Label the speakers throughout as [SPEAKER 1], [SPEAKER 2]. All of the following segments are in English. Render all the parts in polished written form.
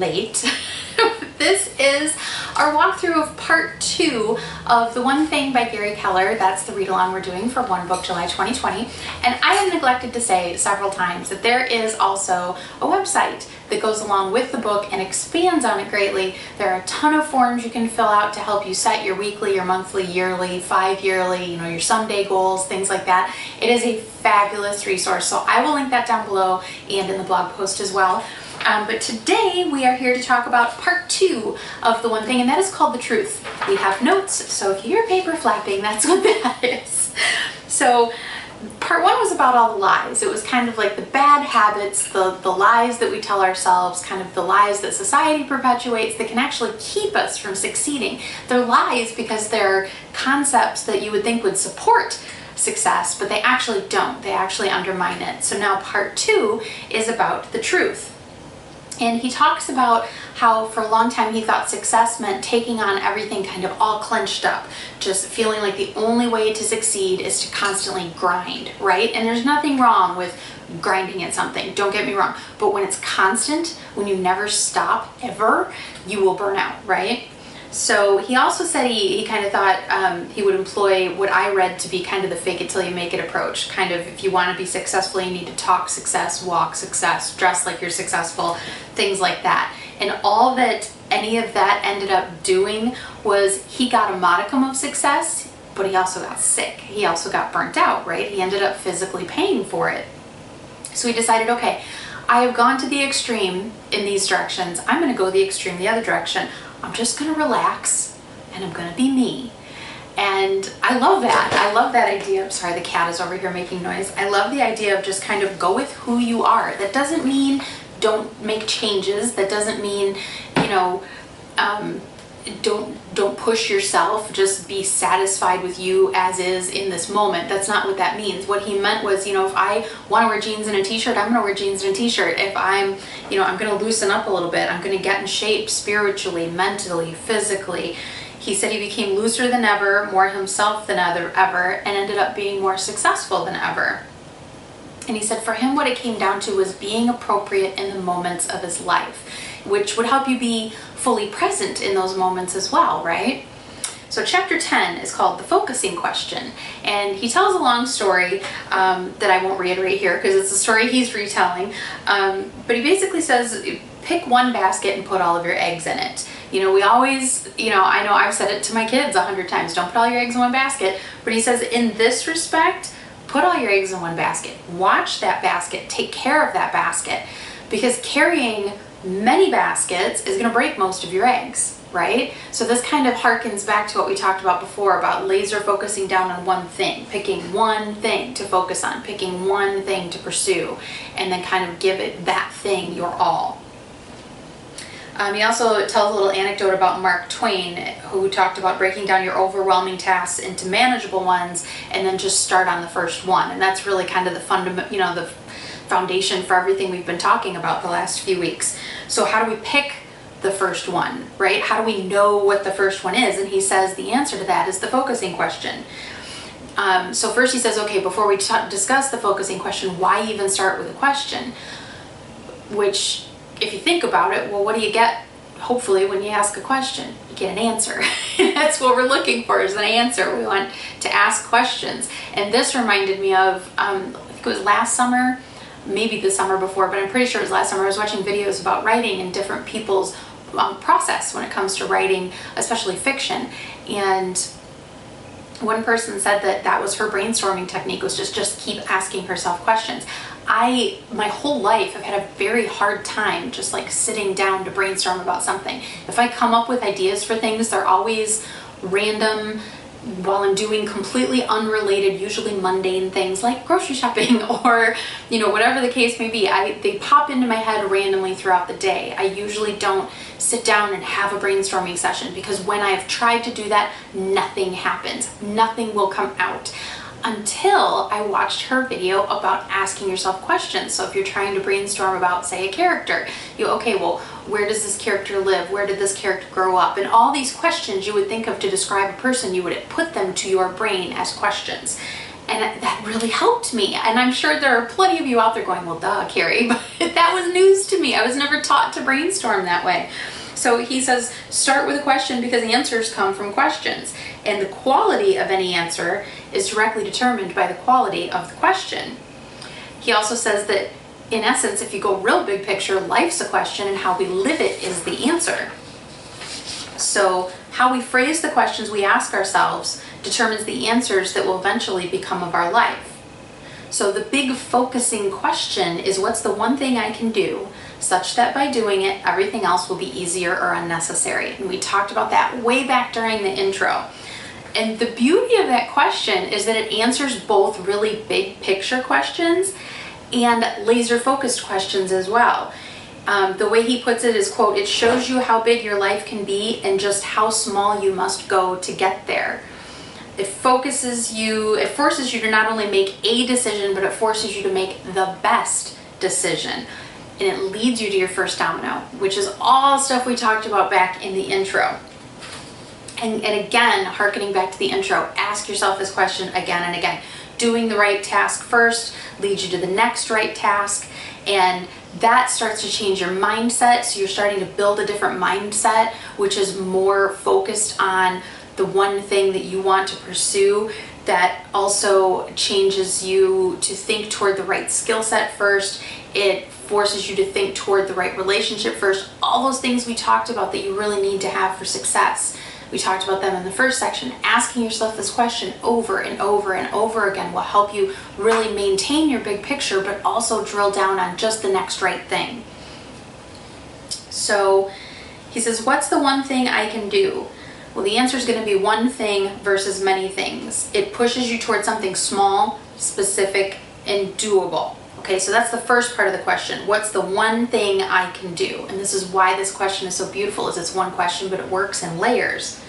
[SPEAKER 1] late. This is our walkthrough of part 2 of The One Thing by Gary Keller. That's the read-along we're doing for One Book July 2020. And I have neglected to say several times that there is also a website that goes along with the book and expands on it greatly. There are a ton of forms you can fill out to help you set your weekly, your monthly, yearly, 5-yearly, your someday goals, things like that. It is a fabulous resource, so I will link that down below and in the blog post as well. But today we are here to talk about part 2 of The One Thing, and that is called The Truth. We have notes, so if you hear paper flapping, that's what that is. So part 1 was about all the lies. It was kind of like the bad habits, the lies that we tell ourselves, kind of the lies that society perpetuates that can actually keep us from succeeding. They're lies because they're concepts that you would think would support success, but they actually don't. They actually undermine it. So now part 2 is about the truth. And he talks about how for a long time he thought success meant taking on everything kind of all clenched up, just feeling like the only way to succeed is to constantly grind, right? And there's nothing wrong with grinding at something, don't get me wrong, but when it's constant, when you never stop ever, you will burn out, right? So he also said he kind of thought he would employ what I read to be kind of the fake it till you make it approach. Kind of, if you want to be successful, you need to talk success, walk success, dress like you're successful, things like that. And all that any of that ended up doing was he got a modicum of success, but he also got sick. He also got burnt out, right? He ended up physically paying for it. So he decided, okay, I have gone to the extreme in these directions. I'm going to go the extreme the other direction. I'm just going to relax and I'm going to be me. And I love that. I love that idea. I'm sorry, the cat is over here making noise. I love the idea of just kind of go with who you are. That doesn't mean don't make changes. That doesn't mean, don't push yourself. Just be satisfied with you as is in this moment. That's not what that means. What he meant was, if I want to wear jeans and a t-shirt, I'm going to wear jeans and a t-shirt. If I'm going to loosen up a little bit, I'm going to get in shape spiritually, mentally, physically. He said he became looser than ever, more himself than ever, and ended up being more successful than ever. And he said for him, what it came down to was being appropriate in the moments of his life, which would help you be fully present in those moments as well, right? So chapter 10 is called The Focusing Question, and he tells a long story that I won't reiterate here because it's a story he's retelling, but he basically says, pick one basket and put all of your eggs in it. We always, I know I've said it to my kids 100 times, don't put all your eggs in one basket, but he says in this respect, put all your eggs in one basket. Watch that basket, take care of that basket, because carrying many baskets is going to break most of your eggs, right? So this kind of harkens back to what we talked about before about laser focusing down on one thing, picking one thing to focus on, picking one thing to pursue, and then kind of give it that thing your all. He also tells a little anecdote about Mark Twain, who talked about breaking down your overwhelming tasks into manageable ones and then just start on the first one. And that's really kind of the the foundation for everything we've been talking about the last few weeks. So how do we pick the first one, right? How do we know what the first one is? And he says the answer to that is the focusing question. So first he says, okay, before we discuss the focusing question, why even start with a question? Which, if you think about it, well, what do you get, hopefully, when you ask a question? You get an answer. That's what we're looking for, is an answer. We want to ask questions. And this reminded me of, I think it was last summer, maybe the summer before, but I'm pretty sure it was last summer. I was watching videos about writing and different people's process when it comes to writing, especially fiction. And one person said that was her brainstorming technique, was just keep asking herself questions. My whole life, I've had a very hard time just like sitting down to brainstorm about something. If I come up with ideas for things, they're always random while I'm doing completely unrelated, usually mundane things like grocery shopping or, whatever the case may be. They pop into my head randomly throughout the day. I usually don't sit down and have a brainstorming session because when I've tried to do that, nothing happens. Nothing will come out. Until I watched her video about asking yourself questions. So if you're trying to brainstorm about, say, a character, okay, well, where does this character live? Where did this character grow up? And all these questions you would think of to describe a person, you would put them to your brain as questions. And that really helped me. And I'm sure there are plenty of you out there going, well, duh, Carrie, but that was news to me. I was never taught to brainstorm that way. So he says, start with a question because answers come from questions. And the quality of any answer is directly determined by the quality of the question. He also says that, in essence, if you go real big picture, life's a question and how we live it is the answer. So how we phrase the questions we ask ourselves determines the answers that will eventually become of our life. So the big focusing question is, what's the one thing I can do such that by doing it, everything else will be easier or unnecessary? And we talked about that way back during the intro. And the beauty of that question is that it answers both really big picture questions and laser focused questions as well. The way he puts it is, quote, it shows you how big your life can be and just how small you must go to get there. It forces you to not only make a decision, but it forces you to make the best decision. And it leads you to your first domino, which is all stuff we talked about back in the intro. And again, hearkening back to the intro, ask yourself this question again and again. Doing the right task first leads you to the next right task, and that starts to change your mindset. So you're starting to build a different mindset, which is more focused on the one thing that you want to pursue. That also changes you to think toward the right skill set first. It forces you to think toward the right relationship first. All those things we talked about that you really need to have for success. We talked about them in the first section. Asking yourself this question over and over and over again will help you really maintain your big picture, but also drill down on just the next right thing. So he says, what's the one thing I can do? Well, the answer is going to be one thing versus many things. It pushes you towards something small, specific, and doable. Okay, so that's the first part of the question. What's the one thing I can do? And this is why this question is so beautiful, is it's one question, but it works in layers.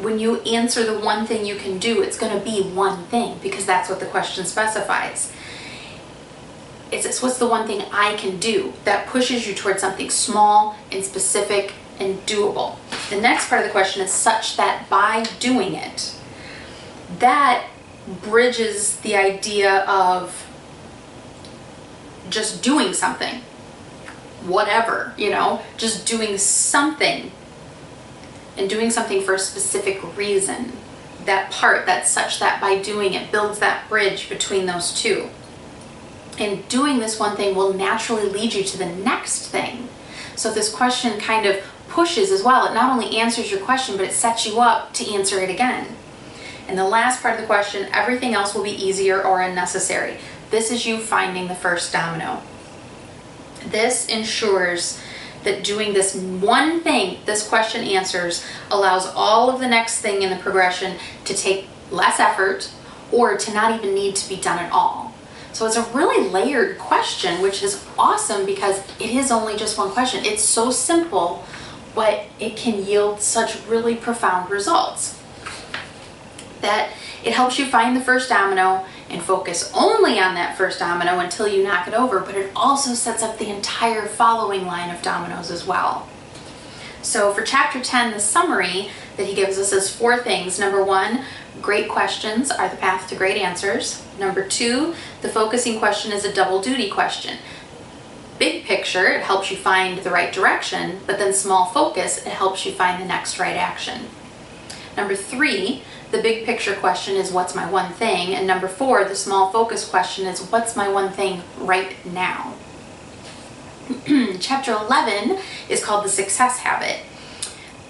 [SPEAKER 1] When you answer the one thing you can do, it's going to be one thing, because that's what the question specifies. It's what's the one thing I can do? That pushes you towards something small and specific and doable. The next part of the question is such that by doing it, that bridges the idea of just doing something, whatever, just doing something, and doing something for a specific reason. That part, that such that by doing it, builds that bridge between those two. And doing this one thing will naturally lead you to the next thing. So this question kind of pushes as well. It not only answers your question, but it sets you up to answer it again. And the last part of the question, everything else will be easier or unnecessary. This is you finding the first domino. This ensures that doing this one thing this question answers allows all of the next thing in the progression to take less effort or to not even need to be done at all. So it's a really layered question, which is awesome because it is only just one question. It's so simple, but it can yield such really profound results. That it helps you find the first domino and focus only on that first domino until you knock it over, but it also sets up the entire following line of dominoes as well. So for chapter 10, the summary that he gives us is 4 things. Number 1, great questions are the path to great answers. Number 2, the focusing question is a double duty question. Big picture, it helps you find the right direction, but then small focus, it helps you find the next right action. Number 3, the big picture question is what's my one thing? And number 4, the small focus question is what's my one thing right now? Chapter 11 is called the success habit.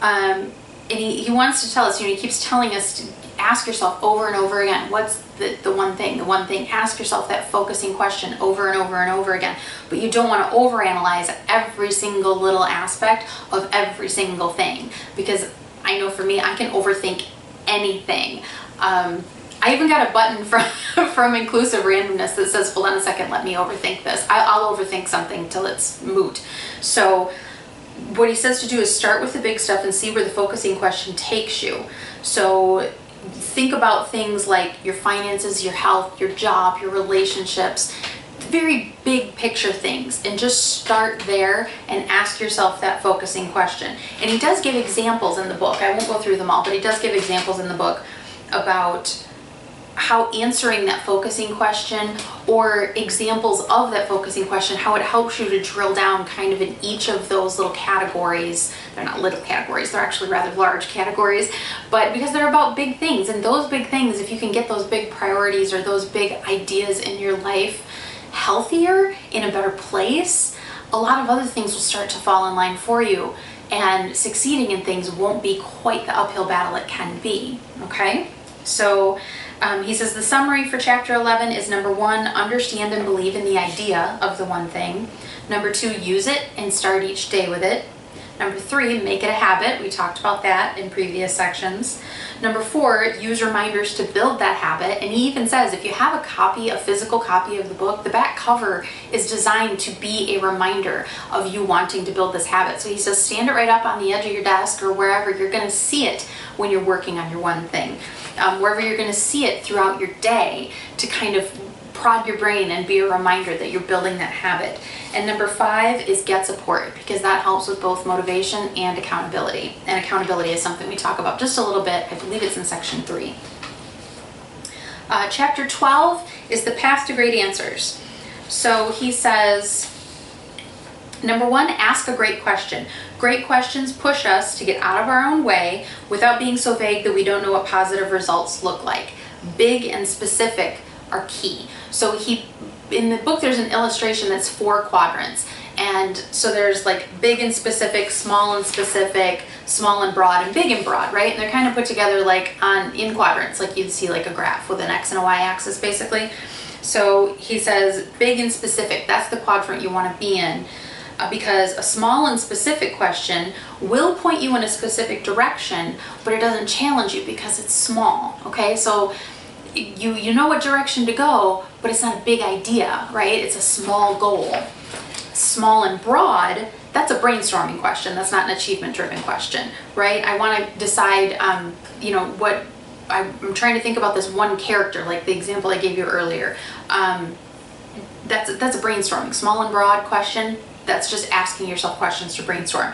[SPEAKER 1] And he wants to tell us, he keeps telling us to ask yourself over and over again, what's the one thing? The one thing, ask yourself that focusing question over and over and over again. But you don't want to overanalyze every single little aspect of every single thing, because I know for me, I can overthink anything. I even got a button from Inclusive Randomness that says, hold on a second, let me overthink this. I'll overthink something till it's moot. So what he says to do is start with the big stuff and see where the focusing question takes you. So think about things like your finances, your health, your job, your relationships, very big picture things, and just start there and ask yourself that focusing question. And he does give examples in the book. I won't go through them all, but he does give examples in the book about how answering that focusing question or examples of that focusing question, how it helps you to drill down kind of in each of those little categories. They're not little categories, they're actually rather large categories, but because they're about big things, and those big things, if you can get those big priorities or those big ideas in your life healthier, in a better place, a lot of other things will start to fall in line for you, and succeeding in things won't be quite the uphill battle it can be, okay? So he says the summary for chapter 11 is: number 1, understand and believe in the idea of the one thing. Number 2, use it and start each day with it. Number 3, make it a habit. We talked about that in previous sections. Number 4, use reminders to build that habit. And he even says if you have a physical copy of the book, the back cover is designed to be a reminder of you wanting to build this habit. So he says stand it right up on the edge of your desk or wherever you're going to see it when you're working on your one thing. Wherever you're going to see it throughout your day, to kind of prod your brain and be a reminder that you're building that habit. And number 5 is get support, because that helps with both motivation and accountability. And accountability is something we talk about just a little bit. I believe it's in section 3. Chapter 12 is the path to great answers. So he says, number 1, ask a great question. Great questions push us to get out of our own way without being so vague that we don't know what positive results look like. Big and specific are key. So in the book, there's an illustration that's 4 quadrants. And so there's like big and specific, small and specific, small and broad, and big and broad, right? And they're kind of put together like in quadrants, like you'd see like a graph with an X and a Y axis basically. So he says big and specific, that's the quadrant you want to be in. Because a small and specific question will point you in a specific direction, but it doesn't challenge you because it's small, okay? So you know what direction to go, but it's not a big idea, right? It's a small goal. Small and broad, that's a brainstorming question. That's not an achievement-driven question, right? I want to decide, what I'm trying to think about this one character, like the example I gave you earlier. That's a brainstorming. Small and broad question, that's just asking yourself questions to brainstorm.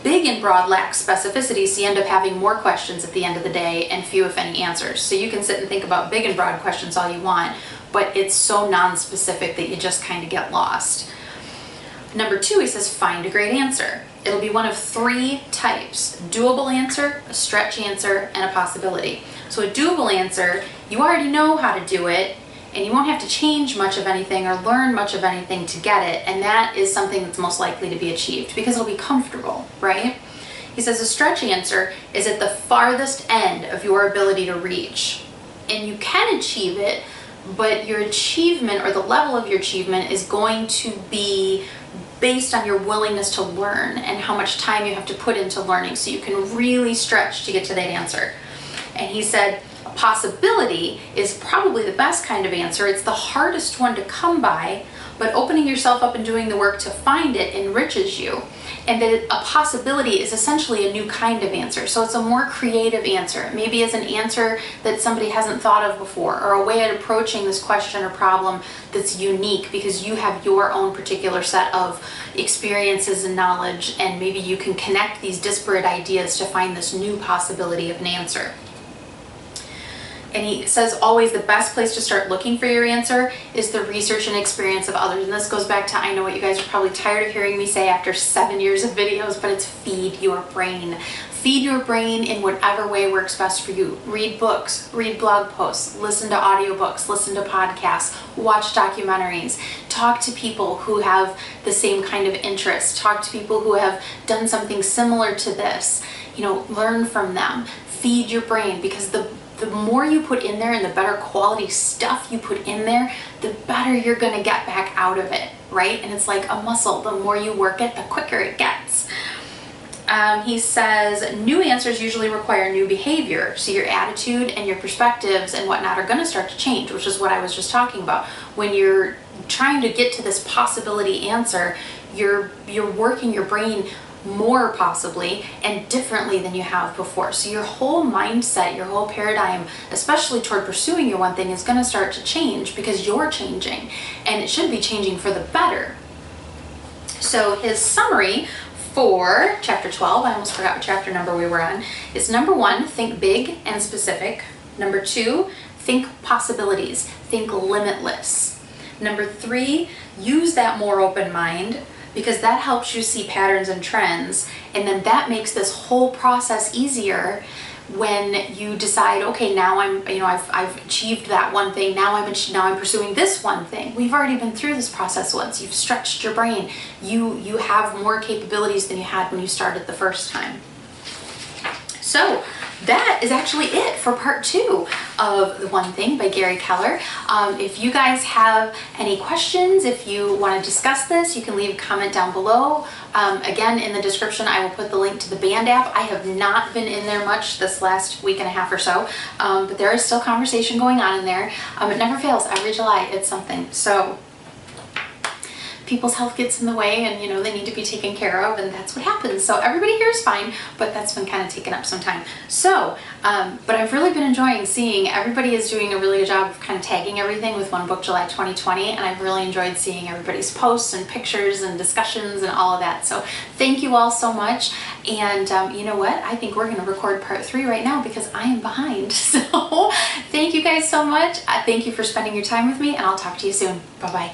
[SPEAKER 1] Big and broad lacks specificity, so you end up having more questions at the end of the day and few, if any, answers. So you can sit and think about big and broad questions all you want, but it's so non-specific that you just kind of get lost. Number 2, he says, find a great answer. It'll be one of 3 types: doable answer, a stretch answer, and a possibility. So a doable answer, you already know how to do it, and you won't have to change much of anything or learn much of anything to get it, and that is something that's most likely to be achieved because it'll be comfortable, right? He says a stretch answer is at the farthest end of your ability to reach, and you can achieve it, but your achievement or the level of your achievement is going to be based on your willingness to learn and how much time you have to put into learning, so you can really stretch to get to that answer. And he said a possibility is probably the best kind of answer. It's the hardest one to come by, but opening yourself up and doing the work to find it enriches you. And that a possibility is essentially a new kind of answer. So it's a more creative answer. Maybe it's an answer that somebody hasn't thought of before, or a way of approaching this question or problem that's unique because you have your own particular set of experiences and knowledge, and maybe you can connect these disparate ideas to find this new possibility of an answer. And he says always the best place to start looking for your answer is the research and experience of others. And this goes back to, I know what you guys are probably tired of hearing me say after 7 years of videos, but it's feed your brain. Feed your brain in whatever way works best for you. Read books, read blog posts, listen to audiobooks, listen to podcasts, watch documentaries, talk to people who have the same kind of interest, talk to people who have done something similar to this, learn from them. Feed your brain, because the more you put in there and the better quality stuff you put in there, the better you're going to get back out of it, right? And it's like a muscle. The more you work it, the quicker it gets. He says new answers usually require new behavior. So your attitude and your perspectives and whatnot are going to start to change, which is what I was just talking about. When you're trying to get to this possibility answer, you're working your brain more possibly and differently than you have before. So your whole mindset, your whole paradigm, especially toward pursuing your one thing, is going to start to change because you're changing, and it should be changing for the better. So his summary for chapter 12, I almost forgot what chapter number we were on, is number 1, think big and specific. Number 2, think possibilities, think limitless. Number 3, use that more open mind, because that helps you see patterns and trends, and then that makes this whole process easier when you decide, okay, now I've achieved that one thing, now I'm pursuing this one thing. We've already been through this process once. You've stretched your brain. You have more capabilities than you had when you started the first time. So that is actually it for part 2 of The One Thing by Gary Keller. If you guys have any questions, if you want to discuss this, you can leave a comment down below. Again, in the description, I will put the link to the band app. I have not been in there much this last week and a half or so, but there is still conversation going on in there. It never fails. Every July, it's something. So people's health gets in the way, and they need to be taken care of, and that's what happens. So everybody here is fine, but that's been kind of taking up some time. So but I've really been enjoying seeing everybody is doing a really good job of kind of tagging everything with One Book July 2020, and I've really enjoyed seeing everybody's posts and pictures and discussions and all of that. So thank you all so much. And you know what, I think we're going to record part 3 right now because I am behind. So thank you guys so much. Thank you for spending your time with me, and I'll talk to you soon. Bye bye.